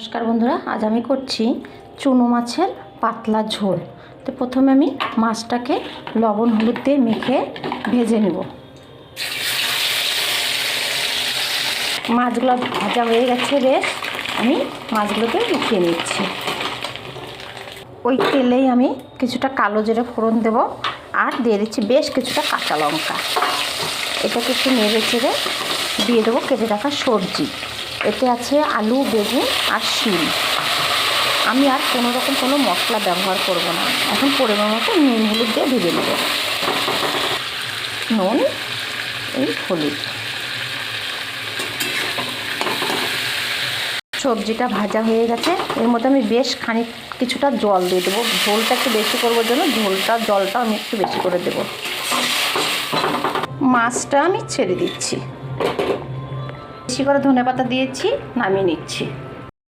নমস্কার বন্ধুরা, আজ আমি করছি চুনো মাছের পাতলা ঝোল। তো প্রথমে আমি মাছটাকে লবণ হলুদ দিয়ে মেখে ভেজে নেব। মাছগুলো ভাজা হয়ে গেছে বেশ, আমি মাছগুলোকে উঠিয়ে নিচ্ছি। ওই তেলেই আমি কিছুটা কালো জিরে ফোড়ন দেব আর দিয়ে দিচ্ছি বেশ কিছুটা কাঁচা লঙ্কা। এটাকে একটু নেড়ে চেড়ে দিয়ে দেবো কেটে রাখা সবজি। এতে আছে আলু, বেগুন আর শিম। আমি আর কোনো মশলা ব্যবহার করব না। এখন পরিমাণ মতো নুন হলুদ দিয়ে ভেজে নেব। নুন, এই হলুদ। সবজিটা ভাজা হয়ে গেছে, এর মধ্যে আমি বেশ কিছুটা জল দিয়ে দেবো। ঝোলটা একটু বেশি করবার জন্য জলটা আমি একটু বেশি করে দেব। মাছটা আমি ছেড়ে দিচ্ছি, বেশি করে ধনেপাতা দিয়েছি, নামিয়ে নিচ্ছি।